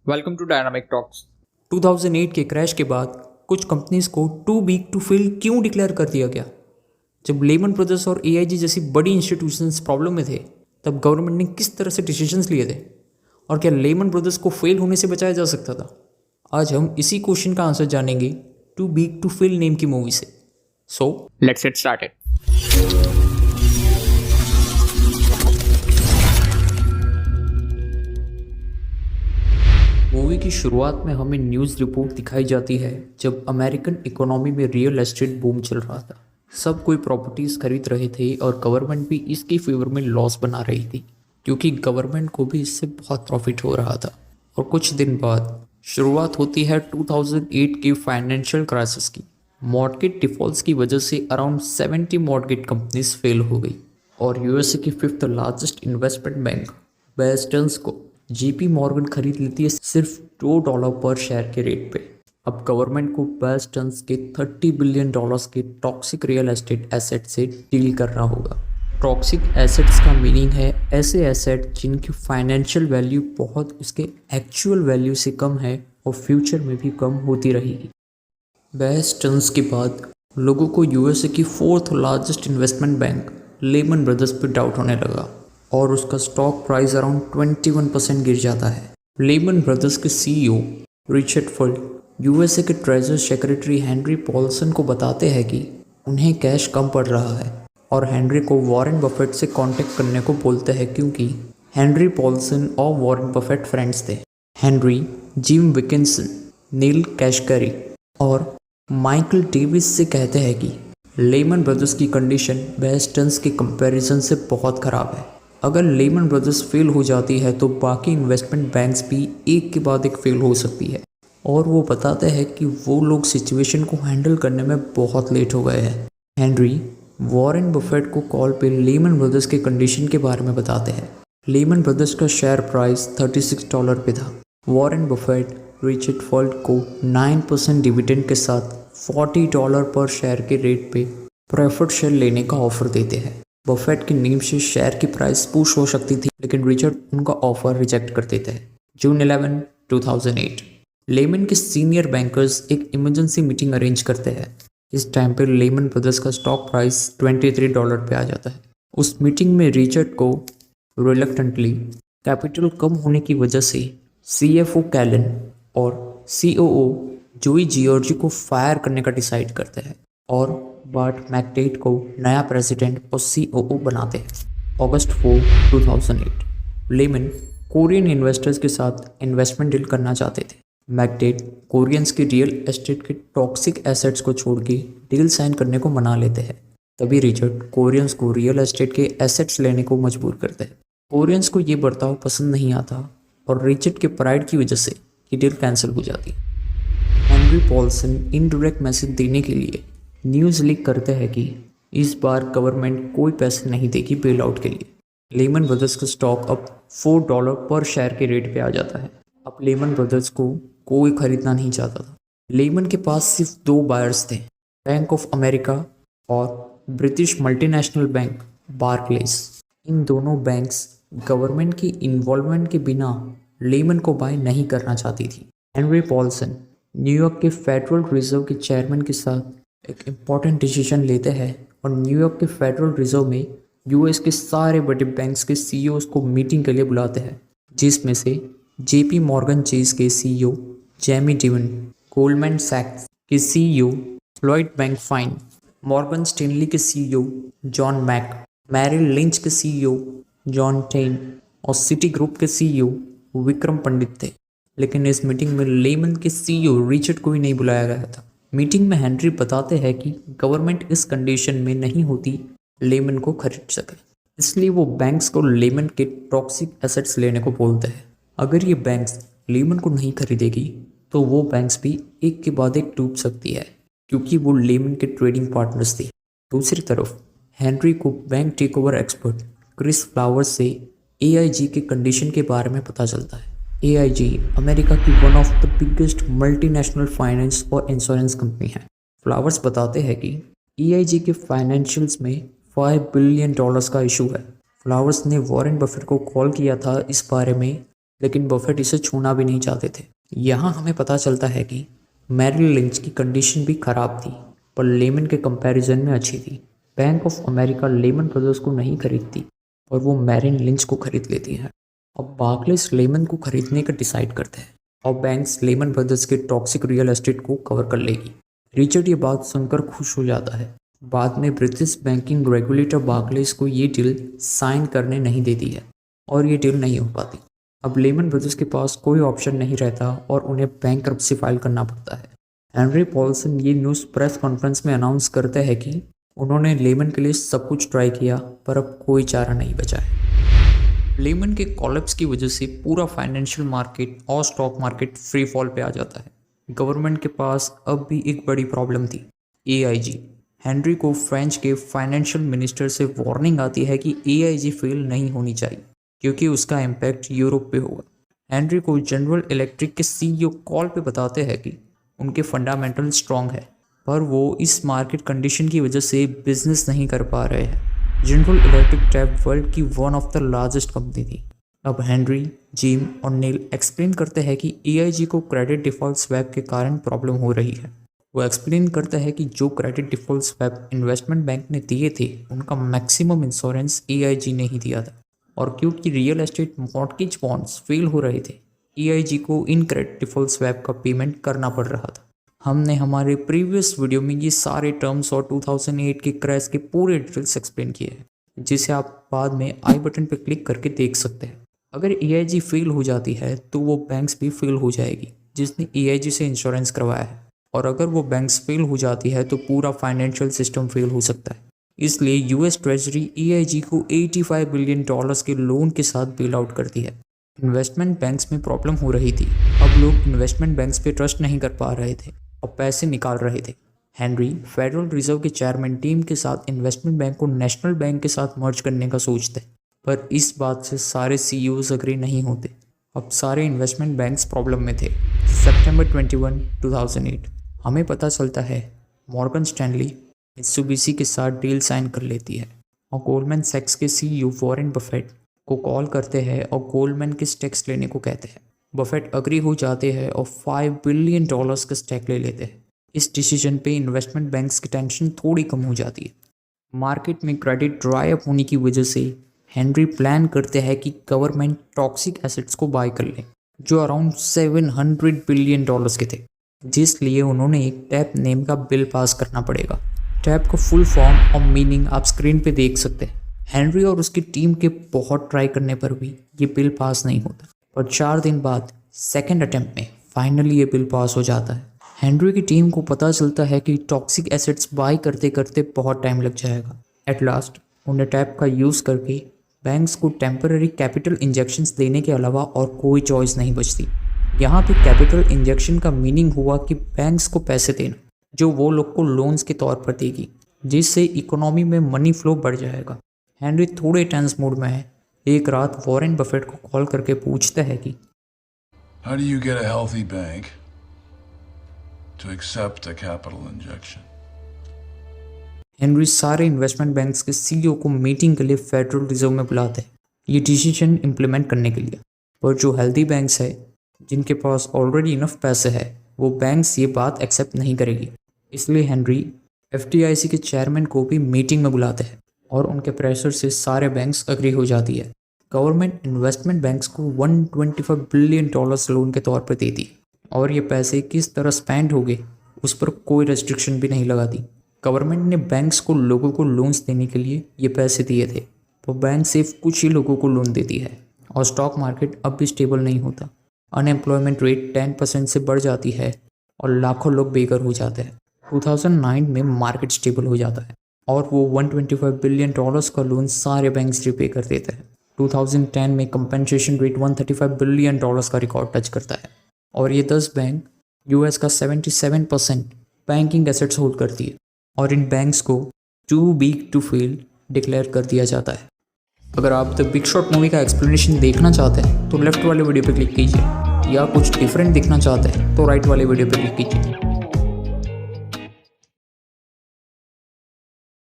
Welcome to dynamic talks. 2008 के crash के बाद कुछ कंपनीज को टू बिग टू फेल क्यों डिक्लेयर कर दिया गया? जब लेमन ब्रदर्स और एआईजी जैसी बड़ी इंस्टीट्यूशंस प्रॉब्लम में थे, तब गवर्नमेंट ने किस तरह से डिसीजंस लिए थे? और क्या लेमन ब्रदर्स को फेल होने से बचाया जा सकता था? आज हम इसी क्वेश्चन का आंसर जानेंगे too big to fail name की मूवी से। So let's get started. Movie की शुरुआत में हमें न्यूज़ रिपोर्ट दिखाई जाती है जब अमेरिकन इकोनॉमी में रियल एस्टेट बूम चल रहा था। सब कोई प्रॉपर्टीज़ खरीद रहे थे और गवर्नमेंट भी इसके फेवर में लॉस बना रही थी, क्योंकि गवर्नमेंट को भी इससे बहुत प्रॉफिट हो रहा था। और कुछ दिन बाद शुरुआत होती है 2008 की फाइनेंशियल क्राइसिस की। मॉर्गेज डिफॉल्ट्स की वजह से अराउंड 70 मॉर्गेज कंपनीज फेल हो गई और यूएसए की fifth largest investment bank Bear Stearns को जीपी मॉर्गन खरीद लेती है सिर्फ $2 पर शेयर के रेट पे। अब गवर्नमेंट को बेयर स्टर्न्स के $30 बिलियन के टॉक्सिक रियल एस्टेट एसेट से डील करना होगा। टॉक्सिक एसेट्स का मीनिंग है ऐसे एसेट जिनकी फाइनेंशियल वैल्यू बहुत उसके एक्चुअल वैल्यू से कम है और फ्यूचर में भी कम होती रहेगी। बेयर स्टर्न्स के बाद लोगों को यूएसए की fourth largest investment bank Lehman Brothers पर डाउट होने लगा और उसका स्टॉक प्राइस अराउंड 21% गिर जाता है। लेमन ब्रदर्स के सीईओ रिचर्ड फुल यूएसए के ट्रेजर सेक्रेटरी हेनरी पॉल्सन को बताते हैं कि उन्हें कैश कम पड़ रहा है और हेनरी को वॉरेन बफेट से कांटेक्ट करने को बोलते हैं, क्योंकि हेनरी पॉल्सन और वॉरेन बफेट फ्रेंड्स थे। हेनरी जिम विकिंसन, नील कैशकरी और माइकल डेविस से कहते हैं कि लेमन ब्रदर्स की कंडीशन बेयर स्टर्न्स के कंपैरिजन से बहुत ख़राब है। अगर लेमन ब्रदर्स फेल हो जाती है तो बाकी इन्वेस्टमेंट बैंक्स भी एक के बाद एक फेल हो सकती है। और वो बताते हैं कि वो लोग सिचुएशन को हैंडल करने में बहुत लेट हो गए हैं। हेनरी वॉरेन बफेट को कॉल पे लेमन ब्रदर्स के कंडीशन के बारे में बताते हैं। लेमन ब्रदर्स का शेयर प्राइस $36 पे था। वॉरेन बफेट रिचर्ड फॉल्ट को 9% डिविडेंड के साथ $40 पर शेयर के रेट पे प्रेफर्ड शेयर लेने का ऑफर देते हैं। बफेट की नींव से शेयर की प्राइस पुश हो सकती थी, लेकिन रिचर्ड उनका ऑफर रिजेक्ट कर देते हैं। जून 11, 2008 लेमन के सीनियर बैंकर्स एक इमरजेंसी मीटिंग अरेंज करते हैं। इस टाइम पर लेमन ब्रदर्स का स्टॉक प्राइस $23 पे आ जाता है। उस मीटिंग में रिचर्ड को रिलक्टेंटली कैपिटल कम होने की वजह से सीएफओ कैलन और सीओओ जोई जियोर्जी को फायर करने का डिसाइड करते हैं और बार्ट मैकडेट को नया प्रेसिडेंट और सीओओ बनाते हैं। अगस्त 4, 2008 लेमन कोरियन इन्वेस्टर्स के साथ इन्वेस्टमेंट डील करना चाहते थे। मैकडेट कोरियंस के रियल एस्टेट के टॉक्सिक एसेट्स को छोड़ के डील साइन करने को मना लेते हैं। तभी रिचर्ड कोरियंस को रियल एस्टेट के एसेट्स लेने को मजबूर करते हैं। कोरियंस को ये बर्ताव पसंद नहीं आता और रिचर्ड के प्राइड की वजह से ये डील कैंसिल हो जाती। हेनरी पॉल्सन इनडायरेक्ट मैसेज देने के लिए न्यूज़ लीक करते हैं कि इस बार गवर्नमेंट कोई पैसे नहीं देगी बेल आउट के लिए। लेमन ब्रदर्स का स्टॉक अब $4 पर शेयर के रेट पे आ जाता है। अब लेमन ब्रदर्स को कोई खरीदना नहीं चाहता था। लेमन के पास सिर्फ 2 बायर्स थे, बैंक ऑफ अमेरिका और ब्रिटिश मल्टीनेशनल बैंक बार्कलेस। इन दोनों बैंक्स गवर्नमेंट की इन्वॉल्वमेंट के बिना लेमन को बाय नहीं करना चाहती थी। हेनरी पॉल्सन न्यूयॉर्क के फेडरल रिजर्व के चेयरमैन के साथ एक इम्पॉर्टेंट डिसीजन लेते हैं और न्यूयॉर्क के फेडरल रिजर्व में यूएस के सारे बड़े बैंक्स के सीईओज को मीटिंग के लिए बुलाते हैं, जिसमें से जेपी मॉर्गन चेज के सीईओ जेमी डिमन, गोल्डमैन सैक्स के CEO Lloyd Blankfein, Morgan Stanley के CEO John Mack, Merrill Lynch के सीईओ जॉन टेन और सिटी ग्रुप के सीईओ विक्रम पंडित थे। लेकिन इस मीटिंग में लेमन के सीईओ रिचर्ड को ही नहीं बुलाया गया था। मीटिंग में हेनरी बताते हैं कि गवर्नमेंट इस कंडीशन में नहीं होती लेमन को खरीद सके, इसलिए वो बैंक्स को लेमन के टॉक्सिक एसेट्स लेने को बोलते हैं। अगर ये बैंक्स लेमन को नहीं खरीदेगी तो वो बैंक्स भी एक के बाद एक डूब सकती है, क्योंकि वो लेमन के ट्रेडिंग पार्टनर्स थे। दूसरी तरफ हेनरी को bank take over expert Chris Flowers से एआईजी के कंडीशन के बारे में पता चलता है। एआईजी अमेरिका की one of the biggest multinational finance और इंश्योरेंस कंपनी है। फ्लावर्स बताते हैं कि एआईजी के फाइनेंशियल्स में $5 बिलियन का इशू है। फ्लावर्स ने वॉरेन बफेट को कॉल किया था इस बारे में लेकिन बफेट इसे छूना भी नहीं चाहते थे। यहाँ हमें पता चलता है कि मैरिल लिंच की कंडीशन भी खराब थी, पर लेमन के कंपैरिजन में अच्छी थी। Bank of America Lehman Brothers को नहीं खरीदती और वो मैरिल लिंच को खरीद लेती है। अब बार्कलेस लेमन को खरीदने का डिसाइड करते हैं और बैंक्स लेमन ब्रदर्स के टॉक्सिक रियल एस्टेट को कवर कर लेगी। रिचर्ड ये बात सुनकर खुश हो जाता है। बाद में ब्रिटिश बैंकिंग रेगुलेटर बार्कलेस को ये डील साइन करने नहीं देती है और ये डील नहीं हो पाती। अब लेमन ब्रदर्स के पास कोई ऑप्शन नहीं रहता और उन्हें बैंकरप्सी फाइल करना पड़ता है। हेनरी पॉल्सन ये न्यूज़ प्रेस कॉन्फ्रेंस में अनाउंस करते हैं कि उन्होंने लेमन के लिए सब कुछ ट्राई किया पर अब कोई चारा नहीं बचा है। लेमन के कॉलेप्स की वजह से पूरा फाइनेंशियल मार्केट और स्टॉक मार्केट फ्री फॉल पे आ जाता है। गवर्नमेंट के पास अब भी एक बड़ी प्रॉब्लम थी, एआईजी। हेनरी को फ्रेंच के फाइनेंशियल मिनिस्टर से वार्निंग आती है कि एआईजी फेल नहीं होनी चाहिए क्योंकि उसका इम्पैक्ट यूरोप पे होगा। हेनरी को जनरल इलेक्ट्रिक के सीईओ कॉल पे बताते हैं कि उनके फंडामेंटल स्ट्रॉन्ग है पर वो इस मार्केट कंडीशन की वजह से बिजनेस नहीं कर पा रहे हैं। जनरल इलेक्ट्रिक टैब वर्ल्ड की one of the largest company थी। अब हेनरी, जिम और नील एक्सप्लेन करते हैं कि एआईजी को क्रेडिट डिफॉल्ट स्वैप के कारण प्रॉब्लम हो रही है। वो एक्सप्लेन करता है कि जो credit default swap investment bank ने दिए थे उनका मैक्सिमम इंश्योरेंस एआईजी ने ही दिया था और क्योंकि real estate mortgage bonds fail हो रहे थे, एआईजी को इन क्रेडिट डिफॉल्ट स्वैप का पेमेंट करना पड़ रहा था। हमने हमारे प्रीवियस वीडियो में ये सारे टर्म्स और 2008 के क्रैश के पूरे डिटेल्स एक्सप्लेन किए हैं, जिसे आप बाद में आई बटन पर क्लिक करके देख सकते हैं। अगर एआईजी फेल हो जाती है तो वो बैंक्स भी फेल हो जाएगी जिसने एआईजी से इंश्योरेंस करवाया है, और अगर वो बैंक्स फेल हो जाती है तो पूरा फाइनेंशियल सिस्टम फेल हो सकता है। इसलिए यूएस ट्रेजरी एआईजी को $85 बिलियन के लोन के साथ बेल आउट करती है। इन्वेस्टमेंट बैंक्स में प्रॉब्लम हो रही थी। अब लोग इन्वेस्टमेंट बैंक्स पे ट्रस्ट नहीं कर पा रहे थे और पैसे निकाल रहे थे। हेनरी फेडरल रिजर्व के चेयरमैन टीम के साथ इन्वेस्टमेंट बैंक को नेशनल बैंक के साथ मर्ज करने का सोचते, पर इस बात से सारे सीईओज अग्री नहीं होते। अब सारे इन्वेस्टमेंट बैंक्स प्रॉब्लम में थे। सितंबर 21, 2008 हमें पता चलता है मॉर्गन स्टैनली मित्सुबिशी के साथ डील साइन कर लेती है और गोल्डमैन सैक्स के सीईओ वॉरेन बफेट को कॉल करते हैं और गोल्डमैन के स्टेक्स लेने को कहते हैं। बफेट अग्री हो जाते हैं और $5 बिलियन का स्टेक ले लेते हैं। इस डिसीजन पे इन्वेस्टमेंट बैंक्स की टेंशन थोड़ी कम हो जाती है। मार्केट में क्रेडिट ड्राई अप होने की वजह से हेनरी प्लान करते हैं कि गवर्नमेंट टॉक्सिक एसेट्स को बाय कर ले जो अराउंड $700 बिलियन के थे, जिसलिए उन्होंने एक टैप नेम का बिल पास करना पड़ेगा। टैप का फुल फॉर्म और मीनिंग आप स्क्रीन पे देख सकते हैं। हेनरी और उसकी टीम के बहुत ट्राई करने पर भी ये बिल पास नहीं होता, पर 4 दिन बाद सेकेंड अटेम्प्ट में फाइनली ये बिल पास हो जाता है। हेनरी की टीम को पता चलता है कि टॉक्सिक एसेट्स बाय करते करते बहुत टाइम लग जाएगा। एट लास्ट उन्हें टैप का यूज़ करके बैंक्स को टेम्पररी कैपिटल इंजेक्शंस देने के अलावा और कोई चॉइस नहीं बचती। यहाँ पे कैपिटल इंजेक्शन का मीनिंग हुआ कि बैंक्स को पैसे देना जो वो लोग को लोन्स के तौर पर देगी, जिससे इकोनॉमी में मनी फ्लो बढ़ जाएगा। हेनरी थोड़े टेंस मूड में है। एक रात वॉरेन बफेट को कॉल करके पूछते हैं कि How do you get a healthy bank to accept a capital injection? Henry सारे इन्वेस्टमेंट बैंक्स के सीईओ को मीटिंग के लिए फेडरल रिजर्व में बुलाते हैं ये डिसीजन इम्प्लीमेंट करने के लिए। पर जो हेल्दी बैंक्स है जिनके पास ऑलरेडी इनफ पैसे है वो बैंक्स ये बात एक्सेप्ट नहीं करेगी। इसलिए हेनरी एफडीआईसी के चेयरमैन को भी मीटिंग में बुलाते हैं और उनके प्रेशर से सारे बैंक्स अग्री हो जाती है। गवर्नमेंट इन्वेस्टमेंट बैंक्स को $125 बिलियन लोन के तौर पर देती है और ये पैसे किस तरह स्पेंड हो गए उस पर कोई रेस्ट्रिक्शन भी नहीं लगाती। गवर्नमेंट ने बैंक्स को लोगों को लोन्स देने के लिए ये पैसे दिए थे, तो बैंक सिर्फ कुछ ही लोगों को लोन देती है और स्टॉक मार्केट अब भी स्टेबल नहीं होता। अनएम्प्लॉयमेंट रेट 10% से बढ़ जाती है और लाखों लोग बेघर हो जाते हैं। 2009 में मार्केट स्टेबल हो जाता है और वो $125 बिलियन का लोन सारे बैंक्स रिपे कर देते हैं। 2010 में कंपनसेशन रेट $135 बिलियन का रिकॉर्ड टच करता है और ये 10 बैंक यूएस का 77% बैंकिंग एसेट्स होल्ड करती है और इन बैंक्स को too big to fail declare कर दिया जाता है। अगर आप द बिग शॉट मूवी का एक्सप्लेनेशन देखना चाहते हैं तो लेफ्ट वाले वीडियो पर क्लिक कीजिए, या कुछ डिफरेंट दिखना चाहते हैं तो राइट वाले वीडियो पर क्लिक कीजिए।